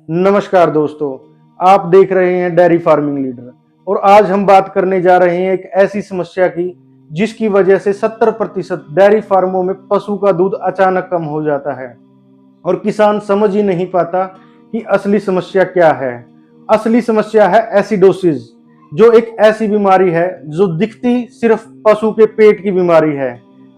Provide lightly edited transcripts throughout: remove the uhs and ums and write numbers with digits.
नमस्कार दोस्तों, आप देख रहे हैं डेयरी फार्मिंग लीडर और आज हम बात करने जा रहे हैं एक ऐसी समस्या की जिसकी वजह से 70% डेयरी फार्मों में पशु का दूध अचानक कम हो जाता है और किसान समझ ही नहीं पाता कि असली समस्या क्या है। असली समस्या है एसिडोसिस, जो एक ऐसी बीमारी है जो दिखती सिर्फ पशु के पेट की बीमारी है,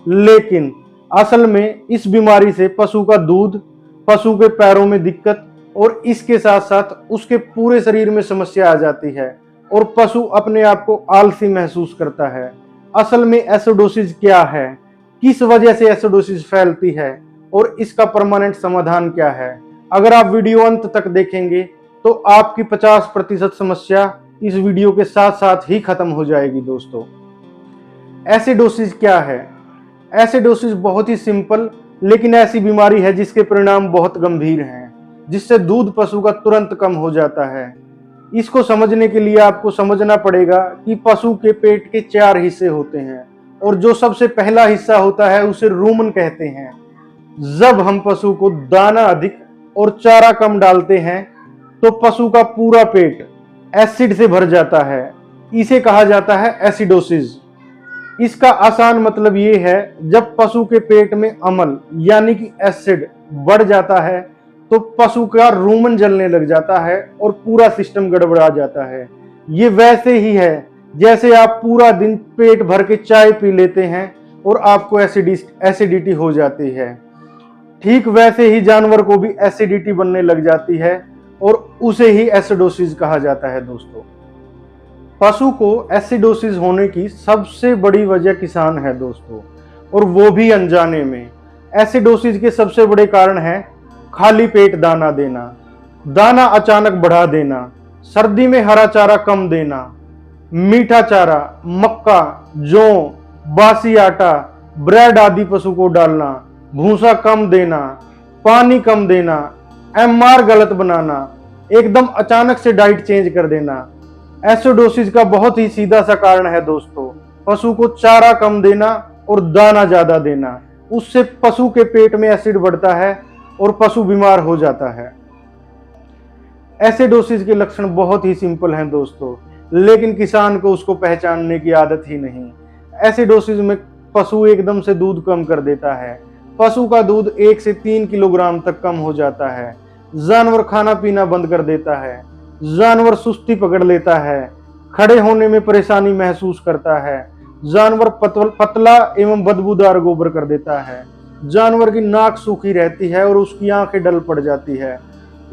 लेकिन असल में इस बीमारी से पशु का दूध, पशु के पैरों में दिक्कत और इसके साथ साथ उसके पूरे शरीर में समस्या आ जाती है और पशु अपने आप को आलसी महसूस करता है। असल में एसिडोसिस क्या है, किस वजह से एसिडोसिस फैलती है और इसका परमानेंट समाधान क्या है? अगर आप वीडियो अंत तक देखेंगे तो आपकी 50% समस्या इस वीडियो के साथ साथ ही खत्म हो जाएगी। दोस्तों, एसिडोसिस क्या है? एसिडोसिस बहुत ही सिंपल लेकिन ऐसी बीमारी है जिसके परिणाम बहुत गंभीर हैं, जिससे दूध पशु का तुरंत कम हो जाता है। इसको समझने के लिए आपको समझना पड़ेगा कि पशु के पेट के 4 हिस्से होते हैं और जो सबसे पहला हिस्सा होता है उसे रूमन कहते हैं। जब हम पशु को दाना अधिक और चारा कम डालते हैं तो पशु का पूरा पेट एसिड से भर जाता है। इसे कहा जाता है एसिडोसिस। इसका आसान मतलब ये है, जब पशु के पेट में अम्ल यानी कि एसिड बढ़ जाता है तो पशु का रूमन जलने लग जाता है और पूरा सिस्टम गड़बड़ा जाता है। ये वैसे ही है जैसे आप पूरा दिन पेट भर के चाय पी लेते हैं और आपको एसिडिटी हो जाती है। ठीक वैसे ही जानवर को भी एसिडिटी बनने लग जाती है और उसे ही एसिडोसिस कहा जाता है। दोस्तों, पशु को एसिडोसिस होने की सबसे बड़ी वजह किसान है दोस्तों, और वो भी अनजाने में। एसिडोसिस के सबसे बड़े कारण हैं खाली पेट दाना देना, दाना अचानक बढ़ा देना, सर्दी में हरा चारा कम देना, मीठा चारा, मक्का, जौ, बासी आटा, ब्रेड आदि पशु को डालना, भूसा कम देना, पानी कम देना, एमआर गलत बनाना, एकदम अचानक से डाइट चेंज कर देना। एसिडोसिस का बहुत ही सीधा सा कारण है दोस्तों, पशु को चारा कम देना और दाना ज्यादा देना। उससे पशु के पेट में एसिड बढ़ता है और पशु बीमार हो जाता है। एसिडोसिस के लक्षण बहुत ही सिंपल हैं दोस्तों, लेकिन किसान को उसको पहचानने की आदत ही नहीं। एसिडोसिस में पशु एकदम से दूध कम कर देता है। पशु का दूध 1 से 3 किलोग्राम तक कम हो जाता है। जानवर खाना पीना बंद कर देता है। जानवर सुस्ती पकड़ लेता है। खड़े होने में परेशानी महसूस करता है। जानवर पतला एवं बदबूदार गोबर कर देता है। जानवर की नाक सूखी रहती है और उसकी आंखें डल पड़ जाती है।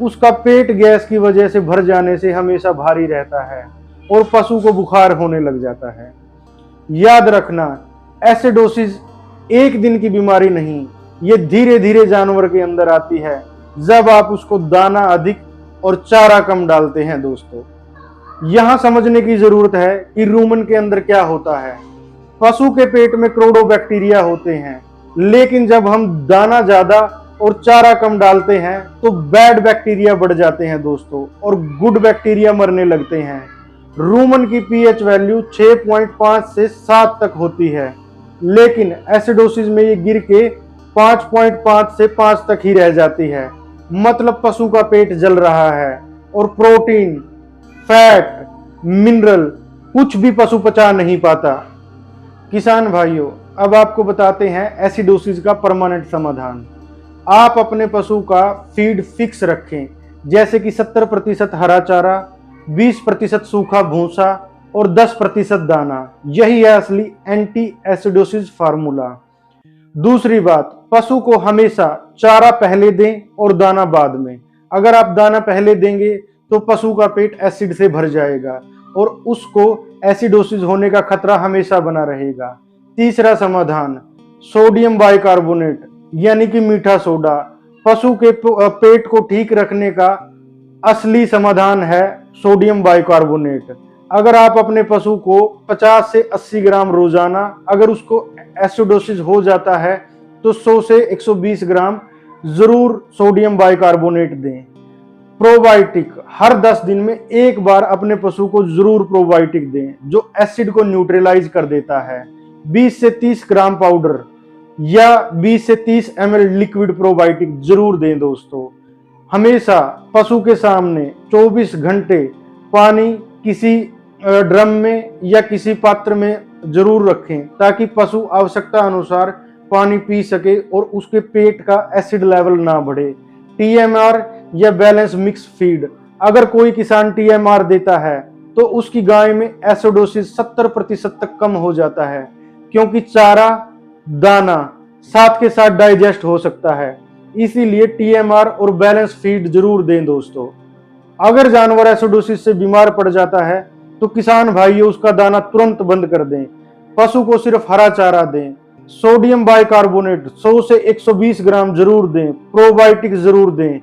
उसका पेट गैस की वजह से भर जाने से हमेशा भारी रहता है और पशु को बुखार होने लग जाता है। याद रखना, एसिडोसिस एक दिन की बीमारी नहीं, ये धीरे धीरे जानवर के अंदर आती है जब आप उसको दाना अधिक और चारा कम डालते हैं। दोस्तों, यहां समझने की जरूरत है कि रूमन के अंदर क्या होता है। पशु के पेट में करोड़ों बैक्टीरिया होते हैं, लेकिन जब हम दाना ज्यादा और चारा कम डालते हैं तो बैड बैक्टीरिया बढ़ जाते हैं दोस्तों, और गुड बैक्टीरिया मरने लगते हैं। रूमन की पीएच वैल्यू 6.5 से 7 तक होती है, लेकिन एसिडोसिस में ये गिर के 5.5 से 5 तक ही रह जाती है। मतलब पशु का पेट जल रहा है और प्रोटीन, फैट, मिनरल कुछ भी पशु पचा नहीं पाता। किसान भाइयों, अब आपको बताते हैं एसिडोसिस का परमानेंट समाधान। आप अपने पशु का फीड फिक्स रखें, जैसे कि 70% हरा चारा, 20% सूखा भूसा और 10% दाना। यही है असली एंटी एसिडोसिस फार्मूला। दूसरी बात, पशु को हमेशा चारा पहले दें और दाना बाद में। अगर आप दाना पहले देंगे तो पशु का पेट एसिड से भर जाएगा और उसको एसिडोसिस होने का खतरा हमेशा बना रहेगा। तीसरा समाधान, सोडियम बाइकार्बोनेट यानी कि मीठा सोडा। पशु के पेट को ठीक रखने का असली समाधान है सोडियम बाइकार्बोनेट। अगर आप अपने पशु को 50 से 80 ग्राम रोजाना, अगर उसको एसिडोसिस हो जाता है तो 100 से 120 ग्राम जरूर सोडियम बाइकार्बोनेट दें। प्रोबायोटिक, हर 10 दिन में एक बार अपने पशु को जरूर प्रोबायोटिक दें, जो एसिड को न्यूट्रलाइज कर देता है। 20 से 30 ग्राम पाउडर या 20 से 30 ml लिक्विड प्रोबायोटिक जरूर दें दोस्तों। हमेशा पशु के सामने 24 घंटे पानी किसी ड्रम में या किसी पात्र में जरूर रखें, ताकि पशु आवश्यकता अनुसार पानी पी सके और उसके पेट का एसिड लेवल ना बढ़े। टीएमआर या बैलेंस मिक्स फीड, अगर कोई किसान टीएमआर देता है तो उसकी गाय में एसिडोसिस 70% तक कम हो जाता है, क्योंकि चारा दाना साथ के साथ डाइजेस्ट हो सकता है। इसीलिए टीएमआर और बैलेंस फीड जरूर दें दोस्तों। अगर जानवर एसिडोसिस से बीमार पड़ जाता है तो किसान भाइयों उसका दाना तुरंत बंद कर दें, पशु को सिर्फ हरा चारा दें, सोडियम बाइकार्बोनेट 100 से 120 ग्राम जरूर दें, प्रोबायोटिक जरूर दें,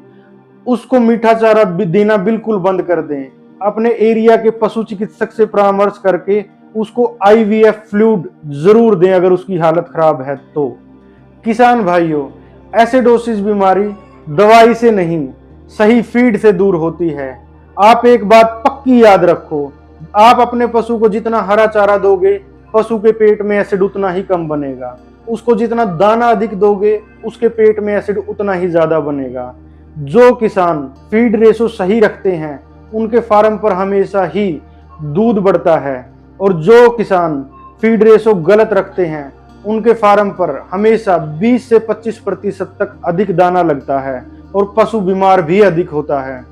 उसको मीठा चारा देना बिल्कुल बंद कर दें। अपने एरिया के पशु चिकित्सक से परामर्श करके उसको आईवीएफ फ्लूइड जरूर दें अगर उसकी हालत खराब है तो। किसान भाइयों, एसिडोसिस बीमारी दवाई से नहीं, सही फीड से दूर होती है। आप एक बात पक्की याद रखो, आप अपने पशु को जितना हरा चारा दोगे पशु के पेट में एसिड उतना ही कम बनेगा, उसको जितना दाना अधिक दोगे उसके पेट में एसिड उतना ही ज्यादा बनेगा। जो किसान फीड रेशो सही रखते हैं उनके फार्म पर हमेशा ही दूध बढ़ता है, और जो किसान फीड रेशो गलत रखते हैं उनके फार्म पर हमेशा 20 से 25% तक अधिक दाना लगता है और पशु बीमार भी अधिक होता है।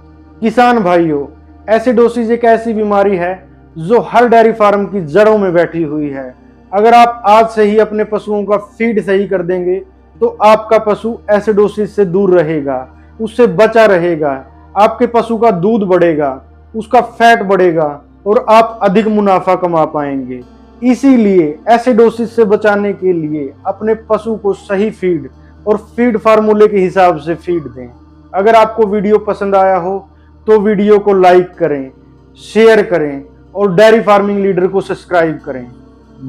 किसान भाइयों, एसिडोसिस एक ऐसी बीमारी है जो हर डेयरी फार्म की जड़ों में बैठी हुई है। अगर आप आज से ही अपने पशुओं का फीड सही कर देंगे तो आपका पशु एसिडोसिस से दूर रहेगा, उससे बचा रहेगा, आपके पशु का दूध बढ़ेगा, उसका फैट बढ़ेगा और आप अधिक मुनाफा कमा पाएंगे। इसीलिए एसिडोसिस से बचाने के लिए अपने पशु को सही फीड और फीड फार्मूले के हिसाब से फीड दें। अगर आपको वीडियो पसंद आया हो तो वीडियो को लाइक करें, शेयर करें और डेयरी फार्मिंग लीडर को सब्सक्राइब करें।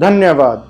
धन्यवाद।